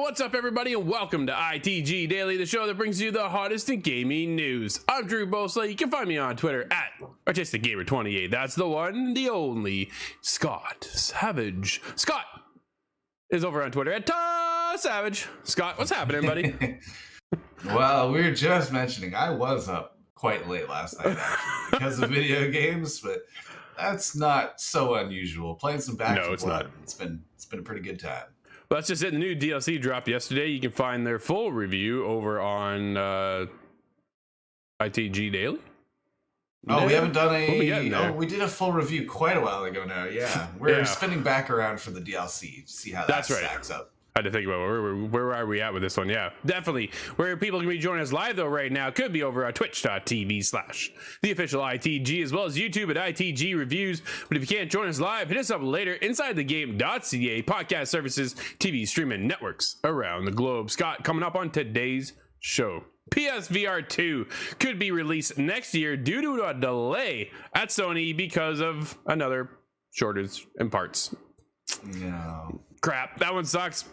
What's up, everybody, and welcome to ITG Daily, the show that brings you the hottest in gaming news. I'm Drew Bosley. You can find me on Twitter at ArtisticGamer28. That's the one, the only Scott Savage. Scott is over on Twitter at Savage. Scott, what's happening, buddy? Well, we were just mentioning I was up quite late last night, actually, because of video games, but that's not so unusual. Playing some Back to Blood, it's been a pretty good time. Well, that's just it. The new DLC dropped yesterday. You can find their full review over on ITG Daily. Oh, we haven't done we did a full review quite a while ago now. Yeah, we're spinning back around for the DLC to see how that stacks up. I had to think about where are we at with this one. Yeah, definitely. Where people can be joining us live though right now could be over at twitch.tv/the official ITG, as well as YouTube at ITG Reviews. But if you can't join us live, hit us up later inside the game.ca, podcast services, TV streaming networks around the globe. Scott, coming up on today's show, PSVR 2 could be released next year due to a delay at Sony because of another shortage in parts. No. Crap, that one sucks.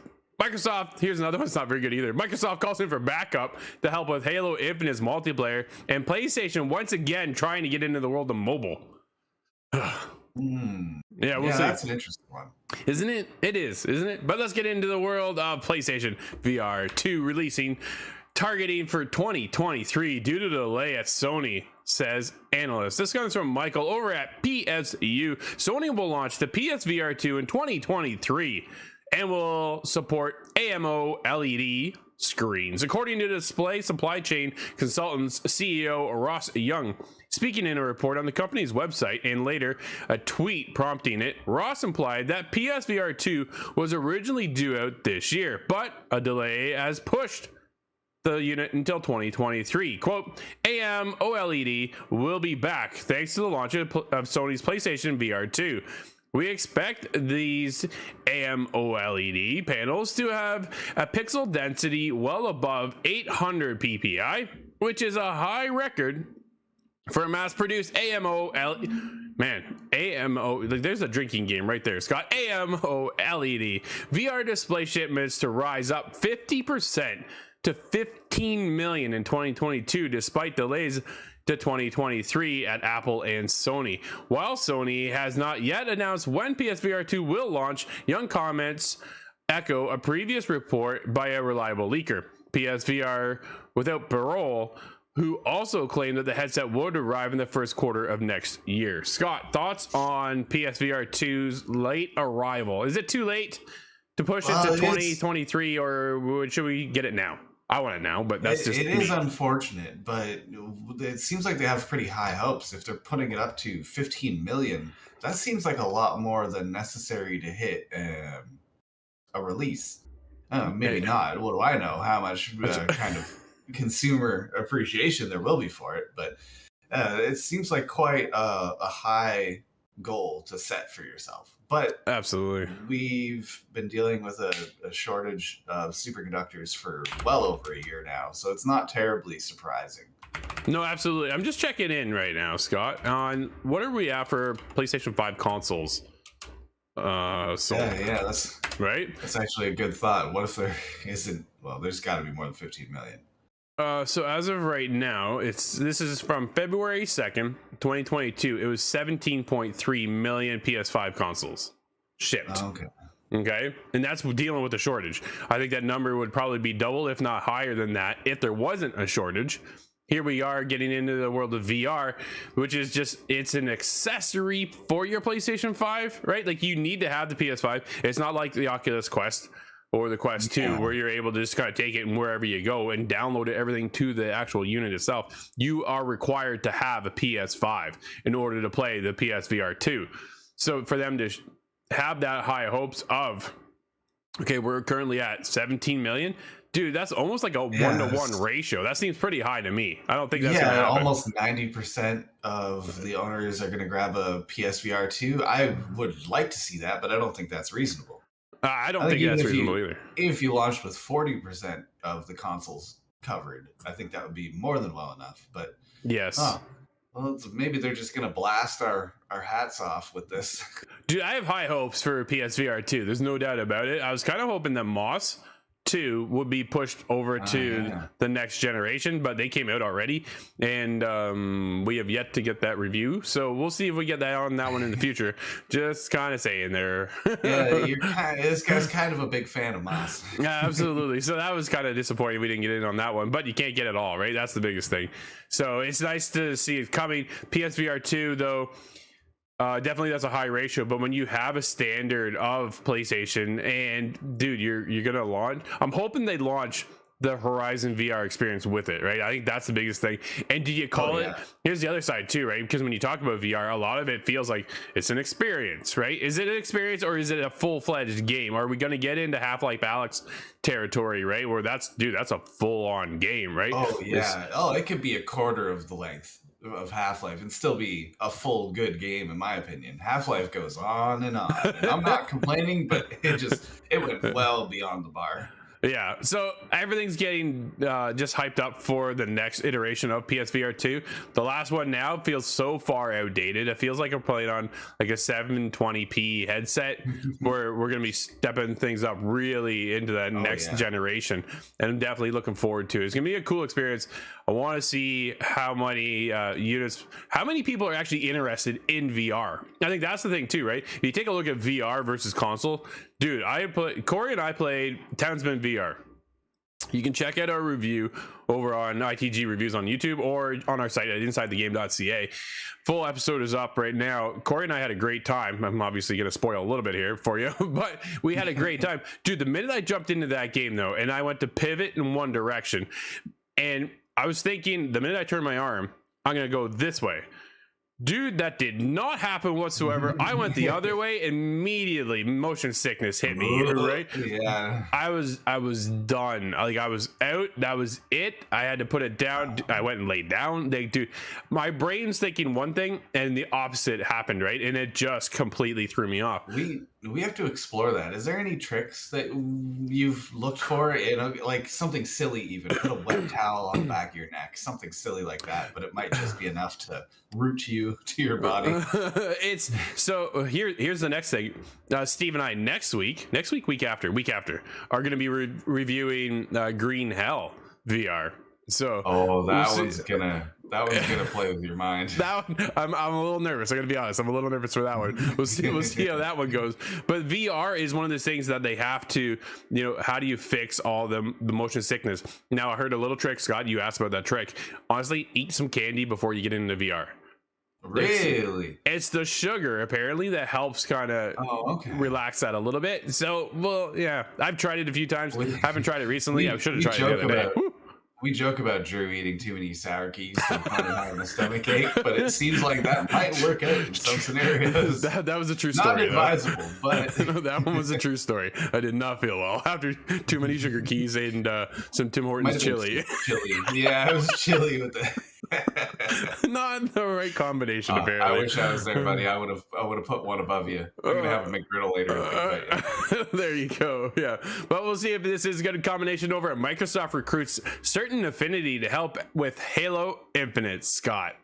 Microsoft, here's another one that's not very good either. Microsoft calls in for backup to help with Halo Infinite's multiplayer, and PlayStation once again trying to get into the world of mobile. Yeah, we'll see. That's an interesting one. Isn't it? It is, isn't it? But let's get into the world of PlayStation VR 2 releasing, targeting for 2023 due to the delay at Sony, says analyst. This comes from Michael over at PSU. Sony will launch the PSVR 2 in 2023 and will support AMO LED screens, according to display supply chain consultants CEO Ross Young. Speaking in a report on the company's website and later a tweet prompting it, Ross implied that PSVR 2 was originally due out this year, but a delay has pushed the unit until 2023. Quote, AM OLED will be back thanks to the launch of Sony's PlayStation VR 2. We expect these AM OLED panels to have a pixel density well above 800 ppi, which is a high record for a mass-produced AMO like there's a drinking game right there, Scott. AMO LED VR display shipments to rise up 50% to 15 million in 2022, despite delays to 2023 at Apple and Sony. While Sony has not yet announced when PSVR 2 will launch, Young comments echo a previous report by a reliable leaker, PSVR Without Parole, who also claimed that the headset would arrive in the first quarter of next year. Scott, thoughts on PSVR 2's late arrival? Is it too late to push it to 2023, or should we get it now? I want it now, but that's just it is unfortunate, but it seems like they have pretty high hopes. If they're putting it up to 15 million, that seems like a lot more than necessary to hit a release. Maybe not. What do I know? How much kind of consumer appreciation there will be for it, but it seems like quite a high goal to set for yourself. But absolutely, we've been dealing with a shortage of superconductors for well over a year now, so it's not terribly surprising. No, absolutely. I'm just checking in right now, Scott, on what are we at for PlayStation 5 consoles. That's right. That's actually a good thought. What if there isn't? Well, there's got to be more than 15 million. So as of right now, this is from February 2nd, 2022. It was 17.3 million PS5 consoles shipped. Okay. And that's dealing with the shortage. I think that number would probably be double, if not higher than that, if there wasn't a shortage. Here we are getting into the world of VR, which is it's an accessory for your PlayStation 5, right? Like you need to have the PS5. It's not like the Oculus Quest or the Quest 2, where you're able to just kind of take it and wherever you go and download everything to the actual unit itself. You are required to have a PS5 in order to play the PSVR 2. So for them to have that high hopes of, okay, we're currently at 17 million. Dude, that's almost like a 1-to-1 ratio. That seems pretty high to me. I don't think that's going to happen. Almost 90% of the owners are going to grab a PSVR 2. I would like to see that, but I don't think that's reasonable. I don't think that's reasonable either. If you launched with 40% of the consoles covered, I think that would be more than well enough. But yes, well, maybe they're just gonna blast our hats off with this. Dude, I have high hopes for PSVR 2. There's no doubt about it. I was kind of hoping that Moss 2 would be pushed over to the next generation, but they came out already, and we have yet to get that review, so we'll see if we get that on that one in the future. Just kind of saying there. Yeah, this guy's kind of a big fan of Moss. Yeah, absolutely. So that was kind of disappointing we didn't get in on that one, but you can't get it all, right? That's the biggest thing. So it's nice to see it coming. PSVR 2 though, definitely that's a high ratio, but when you have a standard of PlayStation, and dude, you're gonna launch, I'm hoping they launch the Horizon VR experience with it, right? I think that's the biggest thing. And do you call it, here's the other side too, right? Because when you talk about VR, a lot of it feels like it's an experience, right? Is it an experience, or is it a full-fledged game? Are we going to get into Half-Life Alyx territory, right? Where that's a full-on game, right? Oh yeah. It could be a quarter of the length of Half-Life and still be a full good game, in my opinion. Half-Life goes on and on. And I'm not complaining, but it went well beyond the bar. Yeah, so everything's getting just hyped up for the next iteration of PSVR 2. The last one now feels so far outdated. It feels like I'm playing on like a 720p headset, where we're going to be stepping things up really into that next generation. And I'm definitely looking forward to it. It's going to be a cool experience. I want to see how many how many people are actually interested in VR. I think that's the thing too, right? If you take a look at VR versus console, dude, Corey and I played Townsman VR. You can check out our review over on ITG Reviews on YouTube or on our site at insidethegame.ca. Full episode is up right now. Corey and I had a great time. I'm obviously going to spoil a little bit here for you, but we had a great time. Dude, the minute I jumped into that game though, and I went to pivot in one direction, and I was thinking, the minute I turned my arm, I'm going to go this way. Dude, that did not happen whatsoever. I went the other way. Immediately, motion sickness hit me, right? Yeah. I was done. Like, I was out. That was it. I had to put it down. I went and laid down. Dude, my brain's thinking one thing, and the opposite happened, right? And it just completely threw me off. We have to explore that. Is there any tricks that you've looked for? Like something silly, even put a wet towel on the back of your neck, something silly like that. But it might just be enough to root you to your body. Here's the next thing. Steve and I next week, week after, are going to be reviewing Green Hell VR. So that one's gonna play with your mind. That one, I'm a little nervous. I'm gonna be honest. I'm a little nervous for that one. We'll see how that one goes. But VR is one of those things that they have to, how do you fix all the motion sickness? Now, I heard a little trick, Scott. You asked about that trick. Honestly, eat some candy before you get into VR. Really? It's the sugar apparently that helps kind of relax that a little bit. So, well, yeah, I've tried it a few times. Haven't tried it recently. I should have tried it the other day. We joke about Drew eating too many sour keys and having a stomach ache, but it seems like that might work out in some scenarios. That was a true story. Not advisable, but that one was a true story. I did not feel well after too many sugar keys and some Tim Hortons chili. Yeah, it was chili with the not the right combination. Apparently, I wish I was there, buddy. I would have put one above you. I'm gonna have a McGriddle later. There you go. Yeah, but we'll see if this is a good combination over at Microsoft recruits certain affinity to help with Halo Infinite. Scott,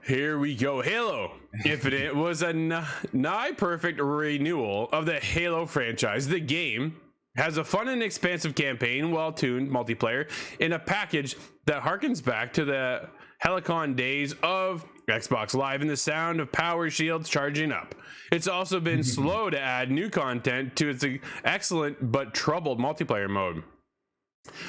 here we go. Halo Infinite was a nigh perfect renewal of the Halo franchise. The game has a fun and expansive campaign, well-tuned multiplayer in a package that harkens back to the Helicon days of Xbox Live and the sound of power shields charging up. It's also been slow to add new content to its excellent but troubled multiplayer mode.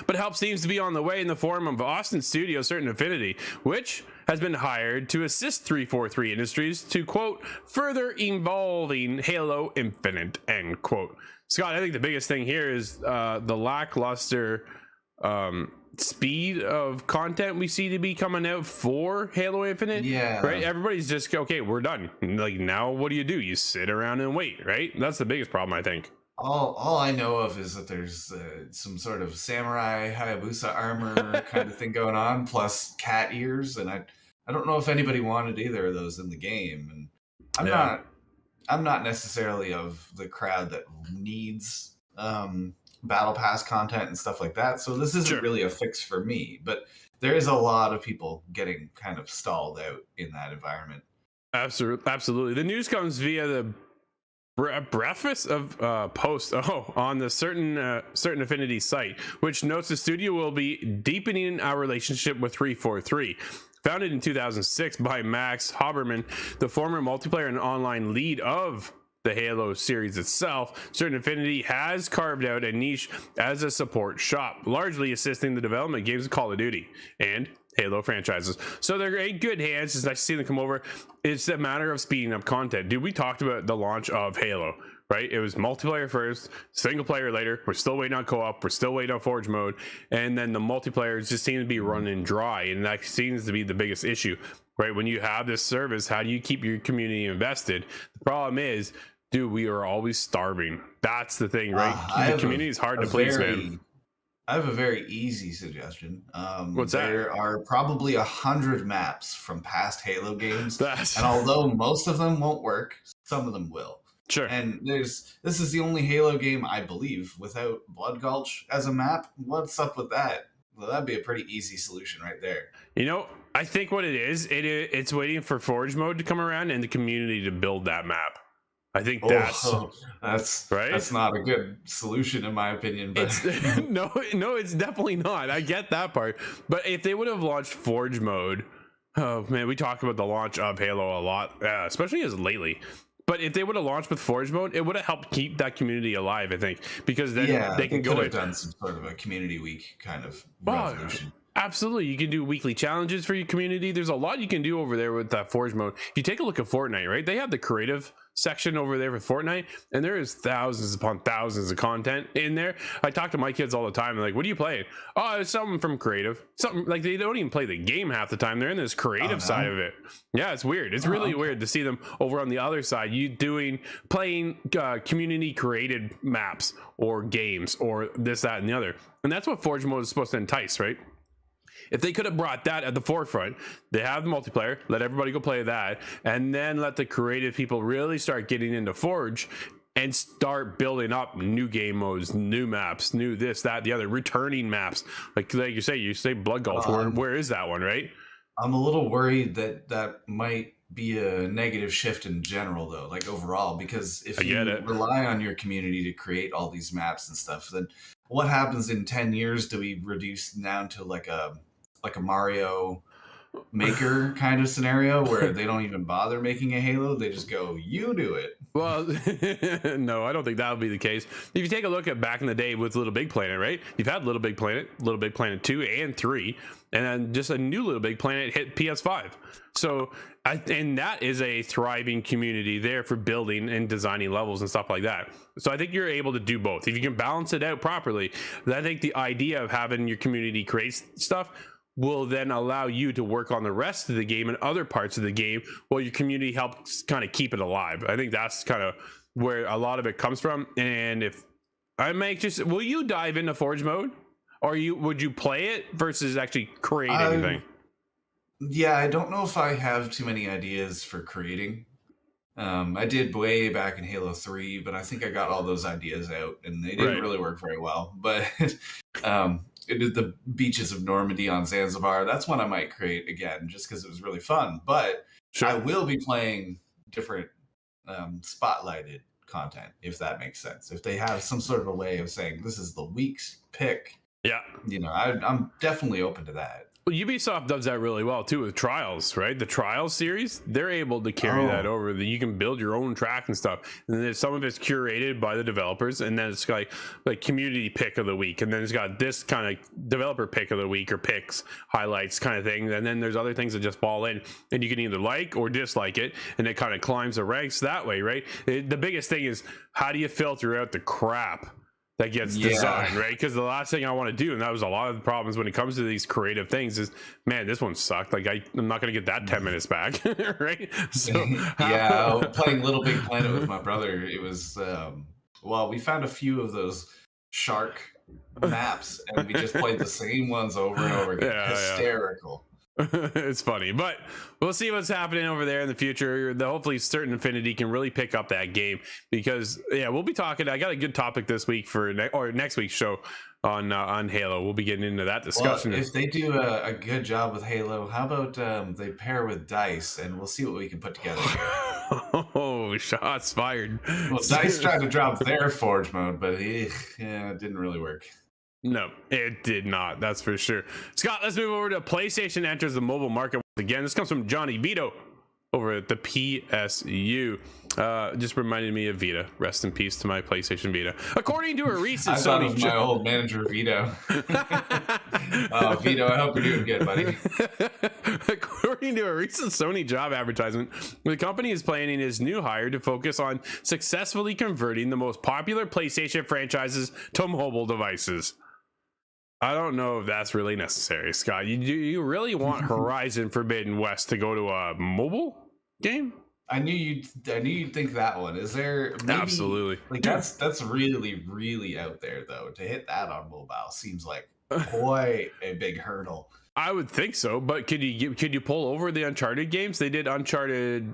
But help seems to be on the way in the form of Austin Studio Certain Affinity, which has been hired to assist 343 Industries to, quote, further evolving Halo Infinite, end quote. Scott, I think the biggest thing here is the lackluster speed of content we see to be coming out for Halo Infinite. Yeah. Right? Everybody's just, okay, we're done. Like, now what do? You sit around and wait, right? That's the biggest problem, I think. All I know of is that there's some sort of samurai Hayabusa armor kind of thing going on, plus cat ears, and I don't know if anybody wanted either of those in the game. And I'm not necessarily of the crowd that needs battle pass content and stuff like that, so this isn't really a fix for me. But there is a lot of people getting kind of stalled out in that environment. Absolutely. The news comes via the breakfast of post on the certain affinity site, which notes the studio will be deepening our relationship with 343. Founded in 2006 by Max Haberman, the former multiplayer and online lead of the Halo series itself, Certain Affinity has carved out a niche as a support shop, largely assisting the development of games of Call of Duty and Halo franchises. So they're in good hands. It's nice to see them come over. It's a matter of speeding up content. Dude, we talked about the launch of Halo, right? It was multiplayer first, single player later. We're still waiting on co-op. We're still waiting on Forge mode. And then the multiplayer just seems to be running dry. And that seems to be the biggest issue, right? When you have this service, how do you keep your community invested? The problem is, dude, we are always starving. That's the thing, right? The community is hard to please, man. I have a very easy suggestion. What's that? There are probably 100 maps from past Halo games, and although most of them won't work, some of them will. Sure. And this is the only Halo game, I believe, without Blood Gulch as a map. What's up with that? Well, that'd be a pretty easy solution right there. You know, I think what it is, it's waiting for Forge mode to come around and the community to build that map. I think that's right. That's not a good solution in my opinion. But no, it's definitely not. I get that part. But if they would have launched Forge mode, oh man, we talked about the launch of Halo a lot, especially as lately. But if they would have launched with Forge mode, it would have helped keep that community alive, I think, because then they can go have done some sort of a community week kind of resolution. Absolutely. You can do weekly challenges for your community. There's a lot you can do over there with that Forge mode. If you take a look at Fortnite, right? They have the creative section over there for Fortnite, and there is thousands upon thousands of content in there. I talk to my kids all the time. They're like, what are you playing? Oh, it's something from creative. Something like they don't even play the game half the time. They're in this creative side of it. Yeah, it's weird. It's really weird to see them over on the other side. Playing community created maps or games or this, that, and the other. And that's what Forge mode is supposed to entice, right? If they could have brought that at the forefront, they have the multiplayer, let everybody go play that, and then let the creative people really start getting into Forge and start building up new game modes, new maps, new this, that, the other, returning maps. Like you say Blood Gulch. Where is that one, right? I'm a little worried that might be a negative shift in general, though, like overall, because if you rely on your community to create all these maps and stuff, then what happens in 10 years? Do we reduce down to like a Mario Maker kind of scenario where they don't even bother making a Halo? They just go, you do it. Well, no, I don't think that would be the case. If you take a look at back in the day with Little Big Planet, right? You've had Little Big Planet 2 and 3, and then just a new Little Big Planet hit PS5. So, and that is a thriving community there for building and designing levels and stuff like that. So I think you're able to do both. If you can balance it out properly, I think the idea of having your community create stuff will then allow you to work on the rest of the game and other parts of the game while your community helps kind of keep it alive. I think that's kind of where a lot of it comes from. And if I make will you dive into Forge mode, or would you play it versus actually create anything? Yeah, I don't know if I have too many ideas for creating. I did way back in Halo 3, but I think I got all those ideas out and they didn't really work very well. But it is the beaches of Normandy on Zanzibar. That's one I might create again, just because it was really fun. But I will be playing different spotlighted content, if that makes sense. If they have some sort of a way of saying this is the week's pick, I'm definitely open to that. Well, Ubisoft does that really well too with Trials, right? The Trials series, they're able to carry that over. That you can build your own track and stuff, and then some of it's curated by the developers, and then it's like community pick of the week, and then it's got this kind of developer pick of the week or picks, highlights kind of thing, and then there's other things that just fall in, and you can either like or dislike it, and it kind of climbs the ranks that way, right? The biggest thing is, how do you filter out the crap that gets designed, right? Because the last thing I want to do, and that was a lot of the problems when it comes to these creative things, is, man, this one sucked. Like I'm not going to get that 10 minutes back, right? So playing Little Big Planet with my brother, it was we found a few of those shark maps, and we just played the same ones over and over again. Hysterical. It's funny, but we'll see what's happening over there in the future. Hopefully Certain Affinity can really pick up that game, because we'll be talking. I got a good topic this week for next week's show on Halo. We'll be getting into that discussion. Well, if they do a good job with Halo, how about they pair with DICE, and we'll see what we can put together here. Oh, shots fired. Well, Dice tried to drop their Forge mode, but it didn't really work. No, it did not. That's for sure. Scott, let's move over to PlayStation enters the mobile market once again. This comes from Johnny Vito over at the PSU. Just reminded me of Vita. Rest in peace to my PlayStation Vita. According to a recent Sony, Sony my old manager Vito. Vito, I hope you're doing good, buddy. According to a recent Sony job advertisement, the company is planning its new hire to focus on successfully converting the most popular PlayStation franchises to mobile devices. I don't know if that's really necessary, Scott. You really want Horizon Forbidden West to go to a mobile game? I knew you'd think that one. Is there maybe, absolutely like that's really out there though. To hit that on mobile seems like quite a big hurdle. I would think so, but could you pull over the Uncharted games? They did Uncharted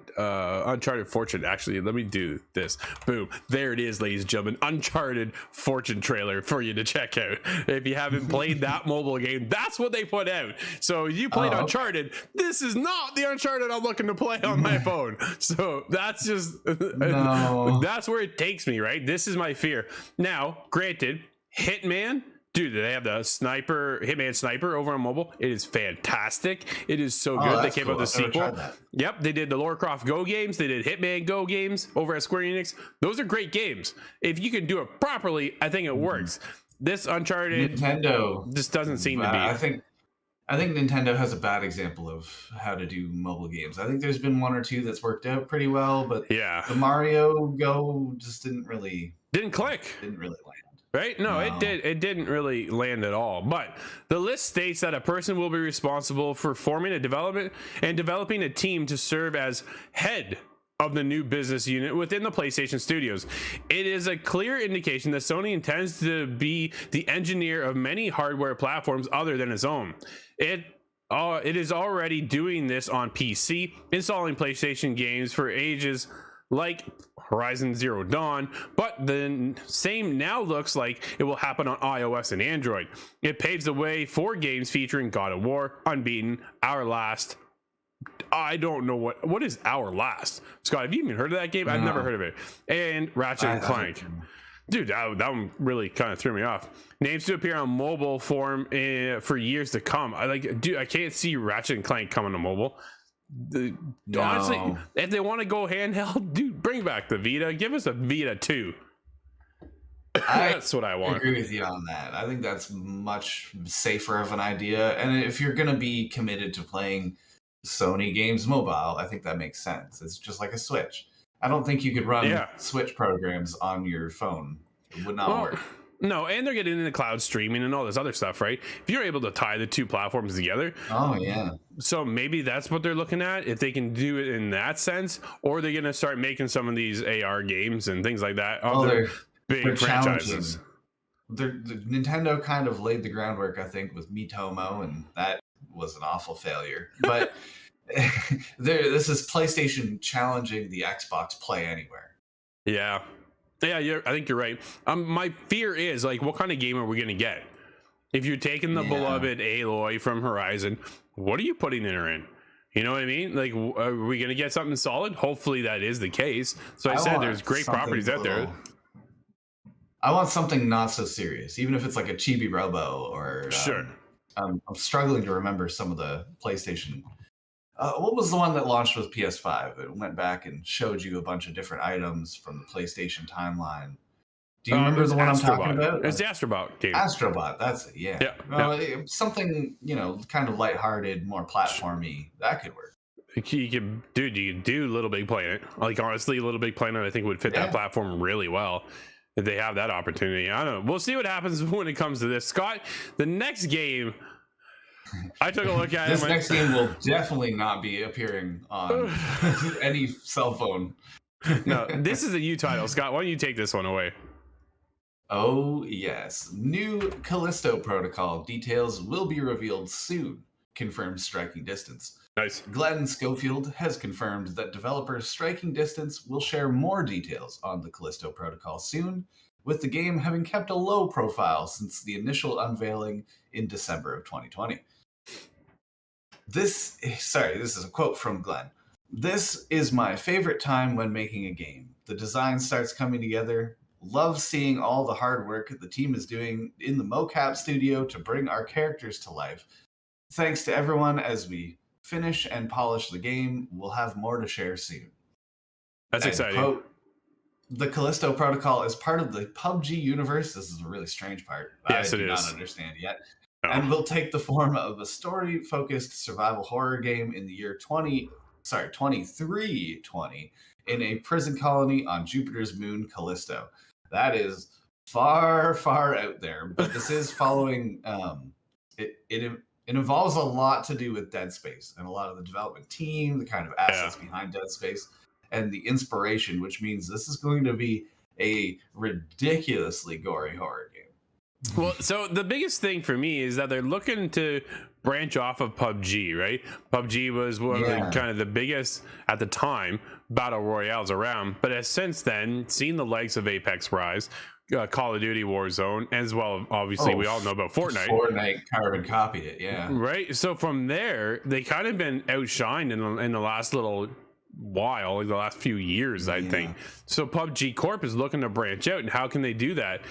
Fortune. Actually, let me do this. Boom. There it is, ladies and gentlemen. Uncharted Fortune trailer for you to check out. If you haven't played that mobile game, that's what they put out. So you played Uncharted. This is not the Uncharted I'm looking to play on my phone. So that's just that's where it takes me, right? This is my fear. Now, granted, Hitman. Dude, they have the Hitman Sniper over on mobile. It is fantastic. It is so good. They came out with the sequel. Yep, they did the Lara Croft Go games. They did Hitman Go games over at Square Enix. Those are great games. If you can do it properly, I think it works. This Uncharted Nintendo just doesn't seem to be. I think Nintendo has a bad example of how to do mobile games. I think there's been one or two that's worked out pretty well, but the Mario Go just didn't click. Didn't really land. Right? No, it didn't really land at all. But the list states that a person will be responsible for forming a development and developing a team to serve as head of the new business unit within the PlayStation Studios. It is a clear indication that Sony intends to be the engineer of many hardware platforms other than its own. It is already doing this on PC, installing PlayStation games for ages like Horizon Zero Dawn, but the same now looks like it will happen on iOS and Android. It paves the way for games featuring God of War, Unbeaten, Our Last. I don't know what is Our Last. Scott, have you even heard of that game? I've never heard of it. And Ratchet and Clank. Dude, that one really kind of threw me off. Names to appear on mobile form for years to come. I can't see Ratchet and Clank coming to mobile. Honestly, if they want to go handheld, dude, bring back the Vita. Give us a Vita 2. That's what I want. I agree with you on that. I think that's much safer of an idea. And if you're going to be committed to playing Sony games mobile, I think that makes sense. It's just like a Switch. I don't think you could run Switch programs on your phone. It would not work. No, and they're getting into cloud streaming and all this other stuff, right? If you're able to tie the two platforms together. Oh, yeah. So maybe that's what they're looking at, if they can do it in that sense, or they're going to start making some of these AR games and things like that. They're big franchises. Nintendo kind of laid the groundwork, I think, with Miitomo, and that was an awful failure. But this is PlayStation challenging the Xbox Play Anywhere. Yeah. Yeah, I think you're right. My fear is, like, what kind of game are we going to get? If you're taking the beloved Aloy from Horizon, what are you putting her in? You know what I mean? Like, are we going to get something solid? Hopefully that is the case. So I said there's great properties out there. I want something not so serious, even if it's like a Chibi Robo or... Sure. I'm struggling to remember some of the PlayStation... what was the one that launched with PS5? It went back and showed you a bunch of different items from the PlayStation timeline. Do you remember the one I'm talking about? It's the Astrobot game. Astrobot, that's it, yeah. Something, kind of lighthearted, more platformy, that could work. You can do Little Big Planet. Like, honestly, Little Big Planet, I think, would fit that platform really well if they have that opportunity. I don't know. We'll see what happens when it comes to this. Scott, the next game... I took a look at this next game will definitely not be appearing on any cell phone. No, this is a new title. Scott, why don't you take this one away? Oh, yes. New Callisto Protocol details will be revealed soon, confirmed Striking Distance. Nice. Glenn Schofield has confirmed that developer Striking Distance will share more details on the Callisto Protocol soon, with the game having kept a low profile since the initial unveiling in December of 2020. This is a quote from Glenn. This is my favorite time when making a game. The design starts coming together. Love seeing all the hard work the team is doing in the mocap studio to bring our characters to life. Thanks to everyone as we finish and polish the game. We'll have more to share soon. That's And exciting. quote, the Callisto Protocol is part of the PUBG universe. This is a really strange part. Yes, I it do not is. understand yet. Oh. And will take the form of a story-focused survival horror game in the year 2320 in a prison colony on Jupiter's moon Callisto. That is far, far out there, but this is following. It involves a lot to do with Dead Space and a lot of the development team, the kind of assets behind Dead Space, and the inspiration, which means this is going to be a ridiculously gory horror game. Well, so the biggest thing for me is that they're looking to branch off of PUBG, right? PUBG was one of the kind of the biggest at the time battle royales around, but has since then seen the likes of Apex rise, Call of Duty Warzone, as well. Obviously, we all know about Fortnite. Fortnite carbon copied it, yeah. Right. So from there, they kind of been outshined in the last little while, like the last few years, I think. So PUBG Corp is looking to branch out, and how can they do that?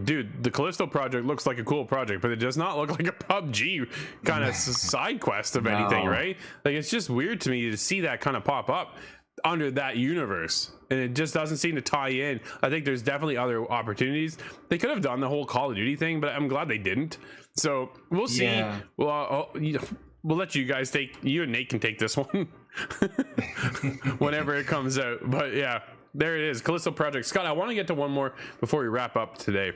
Dude, the Callisto project looks like a cool project, but it does not look like a PUBG kind of side quest of anything, right? Like, it's just weird to me to see that kind of pop up under that universe, and it just doesn't seem to tie in. I think there's definitely other opportunities. They could have done the whole Call of Duty thing, but I'm glad they didn't. So we'll see. Well, we'll let you guys you and Nate can take this one whenever it comes out. But yeah, there it is, Callisto Project. Scott, I want to get to one more before we wrap up today,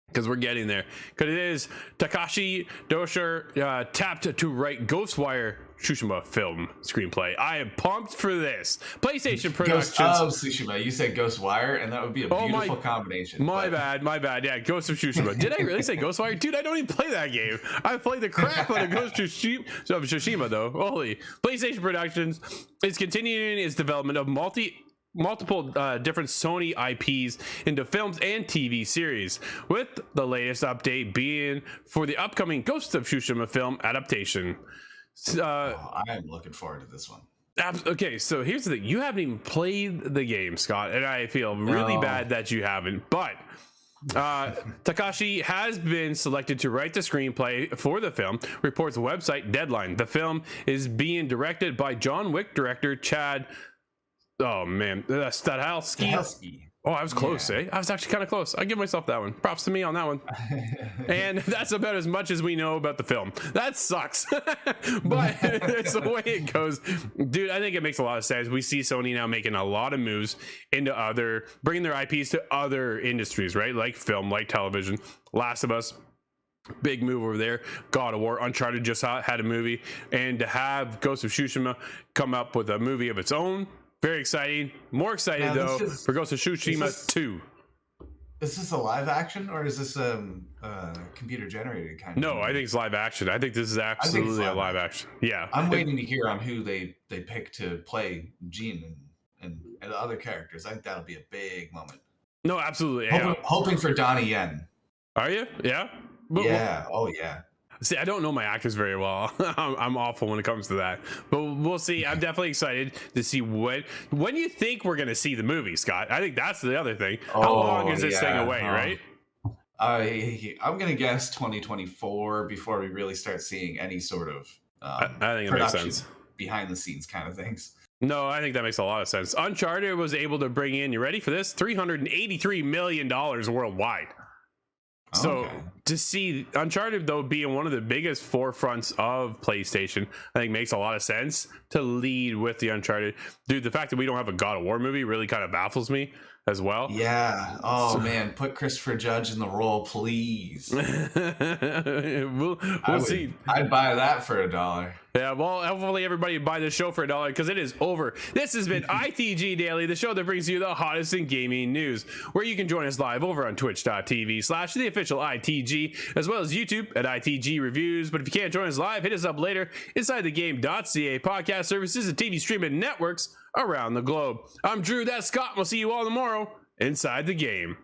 because we're getting there. Because it is Takashi Dosher tapped to write Ghostwire Tsushima film screenplay. I am pumped for this. PlayStation Productions. Ghost of Tsushima. You said Ghostwire, and that would be a beautiful combination. My bad. Yeah, Ghost of Tsushima. Did I really say Ghostwire? Dude, I don't even play that game. I played the crap out of Ghost of Tsushima, though. Holy. PlayStation Productions is continuing its development of multiple different Sony IPs into films and TV series, with the latest update being for the upcoming Ghost of Tsushima film adaptation. I am looking forward to this one. Okay, so here's the thing. You haven't even played the game, Scott, and I feel really bad that you haven't, but Takashi has been selected to write the screenplay for the film, reports website Deadline. The film is being directed by John Wick director Chad Stahelski. Oh, I was close, I was actually kind of close. I give myself that one. Props to me on that one. And that's about as much as we know about the film. That sucks. But it's the way it goes. Dude, I think it makes a lot of sense. We see Sony now making a lot of moves into bringing their IPs to other industries, right? Like film, like television. Last of Us, big move over there. God of War, Uncharted just had a movie. And to have Ghost of Tsushima come up with a movie of its own, very exciting. More excited though for Ghost of Tsushima 2. Is this a live action, or is this computer generated kind of? No, I think it's live action. I think this is absolutely a live action. Yeah, I'm waiting to hear on who they pick to play Jean and the other characters. I think that'll be a big moment. No, absolutely. Hoping for Donnie Yen. Are you? Yeah. Yeah. Oh yeah. See, I don't know my actors very well. I'm awful when it comes to that, but we'll see. I'm definitely excited to see when you think we're going to see the movie, Scott. I think that's the other thing. How long is this thing away, right? I'm going to guess 2024 before we really start seeing any sort of I think it makes sense. Behind the scenes kind of things. No, I think that makes a lot of sense. Uncharted was able to bring in, you ready for this? $383 million worldwide. So to see Uncharted, though, being one of the biggest forefronts of PlayStation, I think makes a lot of sense to lead with the Uncharted. Dude, the fact that we don't have a God of War movie really kind of baffles me as well. Yeah. Oh, man. Put Christopher Judge in the role, please. we'll see. I'd buy that for $1. Yeah, well, hopefully everybody buy this show for $1, because it is over. This has been ITG Daily, the show that brings you the hottest in gaming news, where you can join us live over on twitch.tv/the official ITG, as well as YouTube at ITG Reviews. But if you can't join us live, hit us up later inside the game.ca podcast services and TV streaming networks around the globe. I'm Drew, that's Scott. We'll see you all tomorrow inside the game.